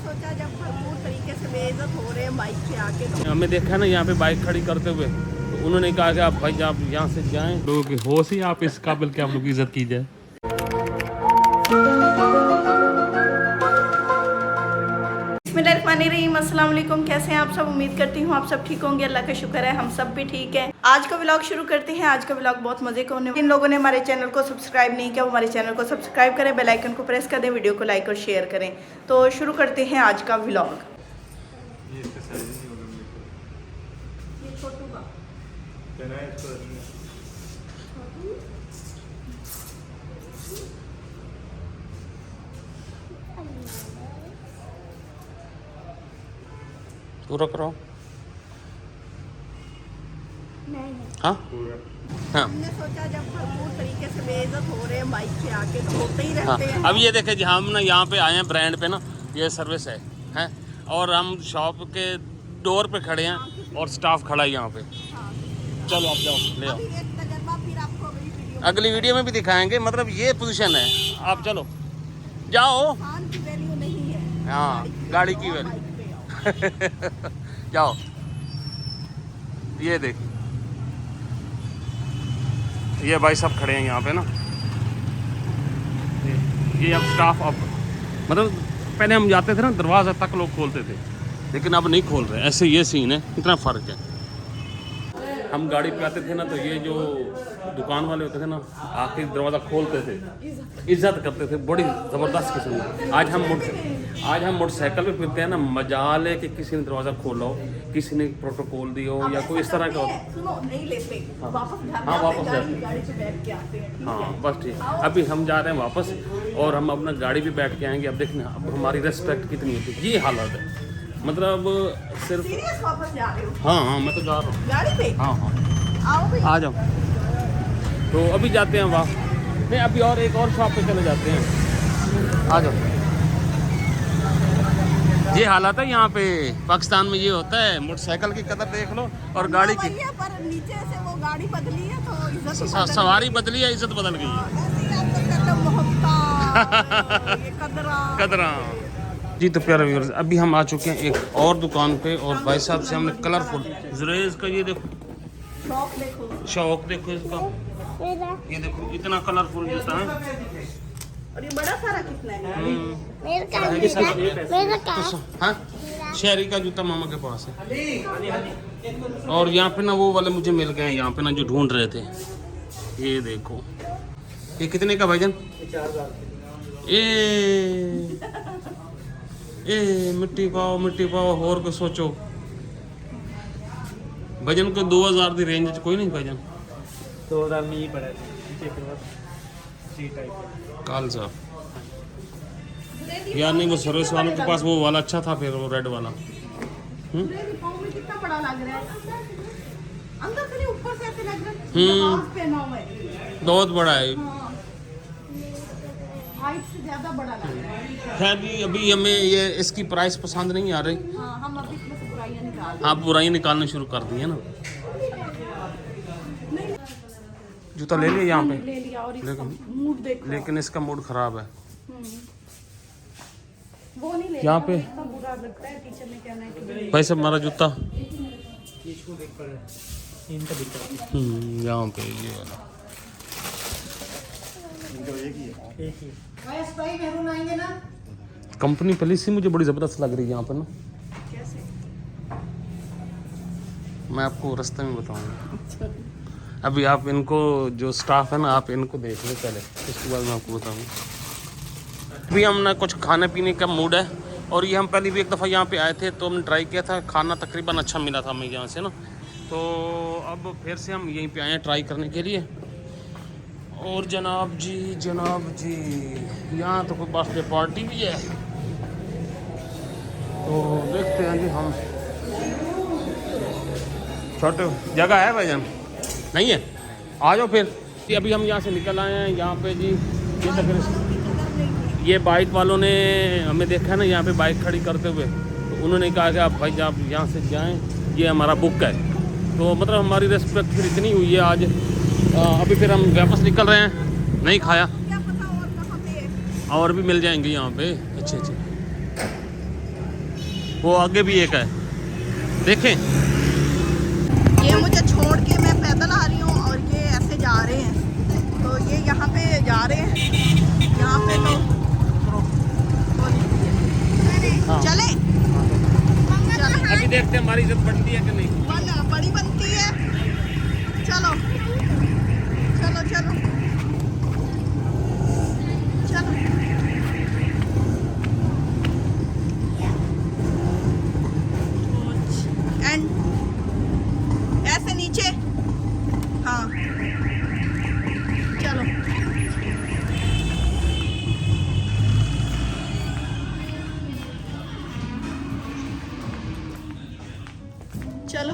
सोचा जब भरपूर तरीके से बेइज्जत हो रहे हैं बाइक से आके तो हमें देखा ना यहाँ पे बाइक खड़ी करते हुए, तो उन्होंने कहा कि आप भाई आप यहाँ से जाएं, लोगों की होश ही आप इस काबिल के आप लोग की इज्जत की जाए। बिस्मिल्लाहिर्रहमानिर्रहीम, अस्सलाम वालेकुम। कैसे हैं आप सब? उम्मीद करती हूँ आप सब ठीक होंगे। अल्लाह का शुक्र है हम सब भी ठीक हैं। आज का व्लॉग शुरू करते हैं। आज का व्लॉग बहुत मजे का होने। जिन लोगों ने हमारे चैनल को सब्सक्राइब नहीं किया वो हमारे चैनल को सब्सक्राइब करें, बेल आइकन को प्रेस कर दें, वीडियो को लाइक और शेयर करें। तो शुरू करते हैं आज का व्लॉग। पूरा करो। हाँ हाँ हमने सोचा जब भरपूर तरीके से बेइज्जत हो रहे हैं बाइक से आके तो होते ही हाँ। रहते हैं। अब ये देखे जी, हम ना यहाँ पे आए हैं ब्रांड पे ना, ये सर्विस है हैं, और हम शॉप के डोर पे खड़े हैं और स्टाफ खड़ा है यहाँ पे। चलो आप जाओ ले आओ, अभी एक तजर्बा फिर आपको अगली वीडियो में भी दिखाएंगे। मतलब ये पोजीशन है, आप चलो जाओ। की वैल्यू नहीं है। हाँ, गाड़ी की वैल्यू जाओ। ये देख, ये भाई सब खड़े हैं यहाँ पे ना, ये अब स्टाफ अब मतलब पहले हम जाते थे ना दरवाज़ा तक लोग खोलते थे, लेकिन अब नहीं खोल रहे। ऐसे ये सीन है, इतना फ़र्क है। हम गाड़ी पे आते थे ना तो ये जो दुकान वाले होते थे ना आखिर दरवाज़ा खोलते थे, इज्जत करते थे, बड़ी ज़बरदस्त किस्म की। आज हम मोटरसाइकिल पे फिरते हैं ना, मजाल है कि किसी ने दरवाज़ा खोला हो, किसी ने प्रोटोकॉल दिया हो या कोई इस तरह का हो। सुनो, नहीं लेते, वापस घर हाँ, वापस गाड़ी पे बैठ के आते हैं। हाँ बस ठीक। अभी हम जा रहे हैं वापस और हम अपना गाड़ी भी बैठ के आएंगे। अब देखना अब हमारी रेस्पेक्ट कितनी होती है। ये हालत है, मतलब सिर्फ। सीरियस वापस जा रहे हो? हाँ हाँ, मैं तो जा रहा हूँ गाड़ी पे? हाँ हाँ, आओ भाई। आ जाओ। तो अभी जाते हैं वहाँ, नहीं अभी और एक और शॉप पे चले जाते हैं। आ जाओ। ये हालत है यहाँ पे, पाकिस्तान में ये होता है। मोटरसाइकिल की कदर देख लो और गाड़ी की। पर नीचे से वो गाड़ी बदली है तो इज्जत सवारी बदली है, इज्जत बदल गई है। कदरा जी। तो प्यारे व्यूअर्स, अभी हम आ चुके हैं एक और दुकान पे और भाई साहब से हमने कलरफुल जुरेज का ये देखो शौक देखो इसका, ये देखो इतना कलरफुल जूता है। और ये बड़ा सारा कितना है? हाँ, शहरी का जूता मामा के पास है। और यहाँ पे ना वो वाले मुझे मिल गए हैं यहाँ पे ना, जो ढूंढ रहे थे। ये देखो, ये कितने का भाईजान? ए मिट्टी पाओ और को सोचो। भजन को 2000 की रेंज कोई नहीं भजन 2000 में ही पड़ा काल साहब यार। नहीं वो सर्विस वालों के पास वो वाला अच्छा था, फिर वो रेड वाला। कितना बड़ा लग रहा है अंदर से, ऊपर से ऐसे लग रहा है पहना हुआ है। बहुत बड़ा है, हाइट से ज्यादा बड़ा लग रहा है। खैर जी, अभी हमें ये इसकी प्राइस पसंद नहीं आ रही। हाँ, हम अभी इसमें से बुराइयां निकाल। हाँ, बुराई निकालना शुरू कर दी है ना। जूता ले लिया यहाँ पे, ले लिया और इसका मूड देखो। लेकिन इसका मूड खराब है। वो नहीं ले यहाँ पे इतना बुरा लगता है। टीचर ने कहना है कि भाई साहब हमारा जूता इनका दिक्कत यहाँ पे ये वाला एक ही कंपनी पॉलिसी मुझे बड़ी ज़बरदस्त लग रही है यहाँ पर ना। कैसे? मैं आपको रास्ते में बताऊँगा। अभी आप इनको जो स्टाफ है ना, आप इनको देख लो पहले, उसके बाद मैं आपको बताऊँगा। अभी हम ना कुछ खाने पीने का मूड है, और ये हम पहले भी एक दफ़ा यहाँ पे आए थे तो हमने ट्राई किया था, खाना तकरीबन अच्छा मिला था हमें यहाँ से ना। तो अब फिर से हम यहीं पे आए हैं ट्राई करने के लिए। और जनाब जी यहाँ तो कोई बर्थडे पार्टी भी है, तो देखते हैं जी हम। छोटे जगह है भाईजान? नहीं है, आ जाओ फिर। अभी हम यहाँ से निकल आए हैं यहाँ पे जी। ये बाइक वालों ने हमें देखा है ना यहाँ पे बाइक खड़ी करते हुए, तो उन्होंने कहा कि आप भाई आप यहाँ से जाएं, ये हमारा बुक है। तो मतलब हमारी रेस्पेक्ट फिर इतनी हुई है आज। अभी फिर हम वापस निकल रहे हैं, नहीं खाया। क्या पता और कहाँ पे है। और भी मिल जाएंगे यहाँ पे अच्छे अच्छे। वो आगे भी एक है, देखें। ये मुझे छोड़ के मैं पैदल आ रही हूँ और ये ऐसे जा रहे हैं, तो ये यहाँ पे जा रहे हैं, यहाँ पे तो हाँ। चले अभी देखते हैं हमारी इज्जत बनती है कि नहीं। बड़ी बनती है। चलो चलो चलो चलो। एंड ऐसे नीचे, हाँ चलो। चलो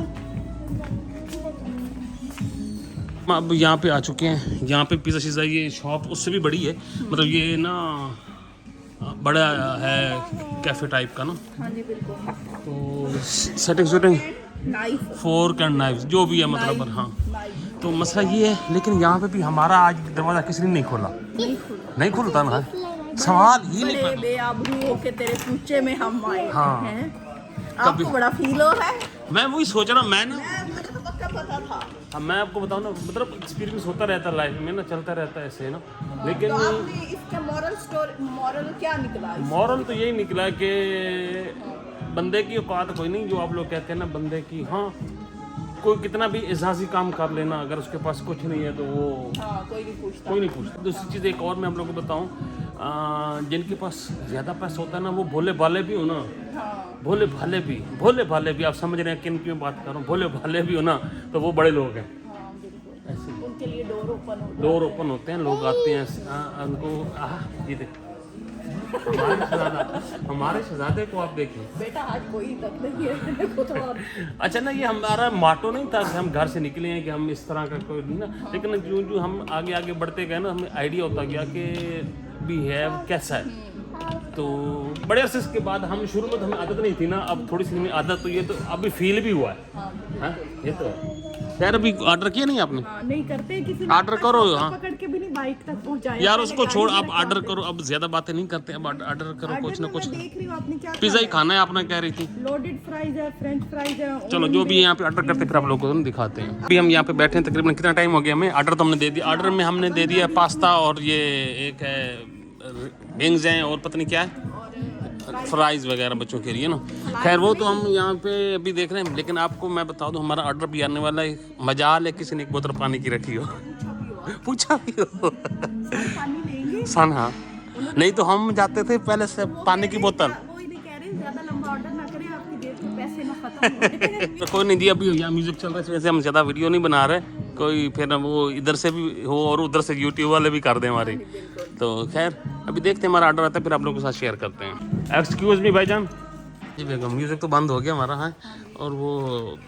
हम अब यहाँ पे आ चुके हैं। यहाँ पे पिज़्ज़ा शिज़्ज़ा, ये शॉप उससे भी बड़ी है, मतलब ये ना बड़ा है कैफ़े टाइप का ना। हाँ जी बिल्कुल। तो setting shooting knife fork and knife जो भी है मतलब, हाँ। तो मसला ये है, लेकिन यहाँ पे भी हमारा आज दरवाज़ा किसी ने नहीं खोला, नहीं खुलता ना। सवाल ही नहीं बड़े पैदा। बेआबरू होके तेरे पूछे में हम आए हाँ। हैं। आपको बड़ा फील हो रहा है? मैं वही सोच रहा हूँ, मैं ना, मुझे तो पक्का पता था। अब मैं आपको बताऊँ ना, मतलब एक्सपीरियंस होता रहता है लाइफ में ना, चलता रहता है ऐसे ना। लेकिन तो आपने इसका मॉरल क्या निकला? मॉरल तो यही निकला कि बंदे की औकात कोई नहीं, जो आप लोग कहते हैं ना बंदे की। हाँ, कोई कितना भी एजाजी काम कर लेना, अगर उसके पास कुछ नहीं है तो वो कोई नहीं पूछता। कोई नहीं पूछता। दूसरी चीज़ एक और मैं आप लोगों को बताऊँ, जिनके पास ज़्यादा पैसा होता है ना, वो भोले भाले भी हो ना, भोले भाले भी, आप समझ रहे हैं किन की मैं बात कर रहा हूँ, भोले भाले भी हो ना, तो वो बड़े लोग हैं। ऐसे उनके लिए डोर ओपन होते हैं, लोग आते हैं उनको। ये देखो हमारे शहजादे को आप देखें बेटा, आज कोई तक नहीं है को तो और। अच्छा ना, ये हमारा माटो नहीं था कि हम घर से निकले हैं कि हम इस तरह का कोई ना, लेकिन जो जो हम आगे आगे बढ़ते गए ना, हमें आइडिया होता गया कि बिहेव कैसा है। तो बड़े अरसे के बाद हम, शुरू में तो हमें आदत नहीं थी ना, अब थोड़ी सी हमें आदत तो ये तो अभी फील भी हुआ है। हाँ, ये तो है। यार अभी ऑर्डर किया नहीं आपने? नहीं करते किसी ऑर्डर करो। हाँ, पकड़ के भी नहीं बाइक तक पहुंचाया यार उसको छोड़, आप ऑर्डर करो। अब ज्यादा बातें नहीं करते, अब ऑर्डर करो कुछ ना कुछ। देख रही हूँ आपने क्या पिज्जा ही खाना है आपने कह रही थी। लोडेड फ्राइज है, फ्रेंच फ्राइज है। चलो जो भी यहाँ पे ऑर्डर करते फिर आप लोगों को दिखाते हैं। अभी हम यहाँ पे बैठे हैं, तकरीबन कितना टाइम हो गया हमें? ऑर्डर तो हमने दे दिया। ऑर्डर में हमने दे दिया पास्ता, और ये एक है विंग्स हैं, और पता नहीं क्या है, फ्राइज़ वगैरह बच्चों के लिए ना। खैर वो तो हम यहाँ पे अभी देख रहे हैं, लेकिन आपको मैं बता दूँ हमारा ऑर्डर भी आने वाला है। मजाल है किसी ने एक बोतल पानी की रखी हो, पूछा भी हो सन। हाँ, नहीं तो हम जाते थे पहले से पानी की बोतल। तो कोई नहीं जी, अभी यहाँ म्यूजिक चल रहा है, वैसे हम ज़्यादा वीडियो नहीं बना रहे कोई, फिर वो इधर से भी हो और उधर से यूट्यूब वाले भी कर दें हमारी। तो खैर अभी देखते हैं, हमारा ऑर्डर आता है फिर आप लोगों के साथ शेयर करते हैं। एक्सक्यूज़ मी भाईजान जी। बेगम, म्यूज़िक तो बंद हो गया हमारा। है, और वो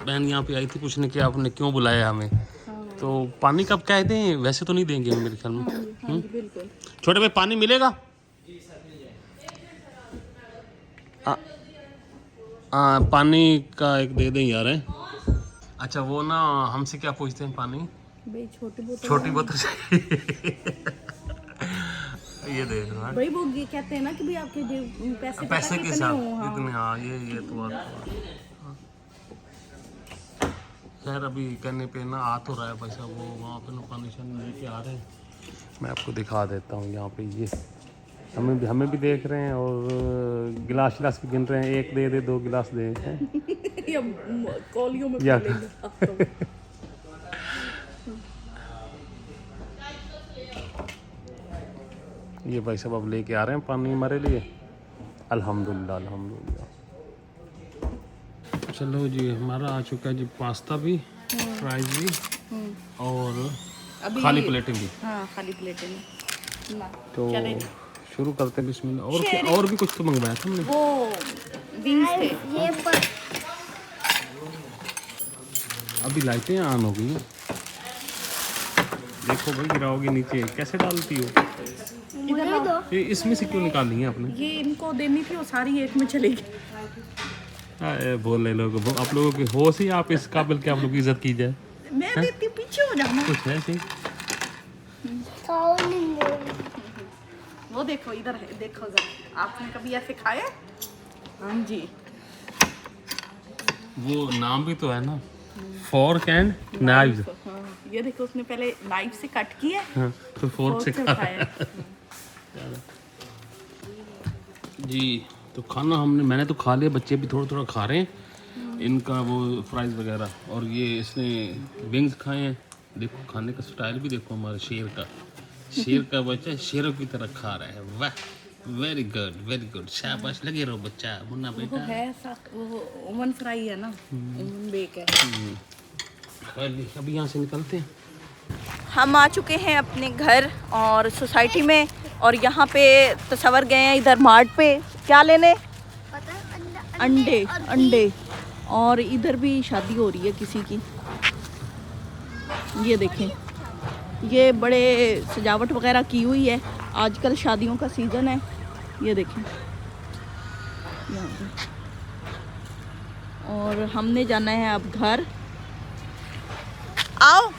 बहन यहाँ पे आई थी पूछने कि आपने क्यों बुलाया हमें। तो पानी कब कह दें? वैसे तो नहीं देंगे हम मेरे ख्याल में। छोटे भाई पानी मिलेगा? पानी का एक दे दें यार। है, अच्छा वो ना हमसे क्या पूछते हैं, पानी छोटी बोतल चाहिए। ये देख रहा है भाई, वो ये कहते हैं ना कि भाई आपके पैसे के साथ कितने। हाँ, ये तो बात। खैर अभी कहने पे ना आ तो रहा है पैसा, वो वहाँ पे ना पानी शानी लेके आ रहे हैं। मैं आपको दिखा देता हूँ यहाँ पे, ये हमें भी देख रहे हैं, और गिलास भी गिन रहे हैं, एक दे दे, 2 गिलास दे कॉलियों में या ये भाई साहब अब लेके आ रहे हैं पानी हमारे लिए। अल्हम्दुलिल्लाह अल्हम्दुलिल्लाह। चलो जी, हमारा आ चुका है जी पास्ता भी, फ्राइज भी, और खाली प्लेटें भी। हाँ, खाली प्लेटें भी। तो शुरू करते हैं बिस्मिल्लाह। और क्या, और भी कुछ तो मंगवाया था हमने, वो विंग्स थे। अभी लाइटें ऑन हो गई हैं। देखो भाई, गिराओगे नीचे, कैसे डालती हो? ये इसमें से क्यों निकाल ली है आपने? ये इनको देनी थी, वो सारी एक में चलेगी। बोले लोग, आप लोगों की होश ही आप इस काबिल के आप लोग की इज्जत की जाए। मैं देती, पीछे हो जाना। कुछ है सही। वो देखो इधर है, देखो जरा, आपने कभी ऐसे खाया? हाँ जी, वो नाम भी तो है ना, फोर्क एंड नाइफ। हाँ, ये देखो उसने पहले नाइफ से कट किया, हाँ, तो फोर्क से खा खाया। जी। तो खाना मैंने तो खा लिया, बच्चे भी थोड़ा थोड़ा खा रहे हैं इनका वो फ्राइज वगैरह, और ये इसने विंग्स खाए हैं। देखो खाने का स्टाइल भी देखो, हमारे शेर का बच्चा शेरों की तरह खा रहा है। वाह, वेरी गुड, शाबाश, लगे रहो बच्चा, मुन्ना वो बेटा। है वो ओवन फ्राई है ना, ओवन बेक है। अभी यहाँ से निकलते हैं। हम आ चुके हैं अपने घर और सोसाइटी में, और यहाँ पे तस्वर गए हैं इधर मार्ट पे क्या लेने, अंडे। और इधर भी शादी हो रही है किसी की, ये देखें, ये बड़े सजावट वगैरह की हुई है, आजकल शादियों का सीज़न है। ये देखें यहाँ पे। और हमने जाना है अब घर। आओ,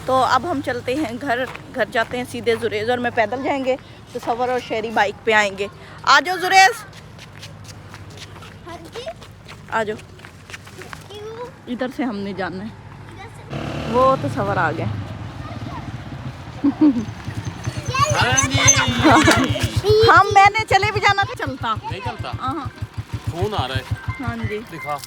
तो अब हम चलते हैं घर जाते हैं सीधे। जुरेज और मैं पैदल जाएंगे, तो सवर और शेरी बाइक पे आएंगे। आ जाओ जुरेज, आ जाओ, इधर से हमने जाना है। वो तो सवर आ गए। हम मैंने चले भी जाना था, चलता नहीं चलता, हाँ फोन आ रहा है, हाँ जी। दिखा।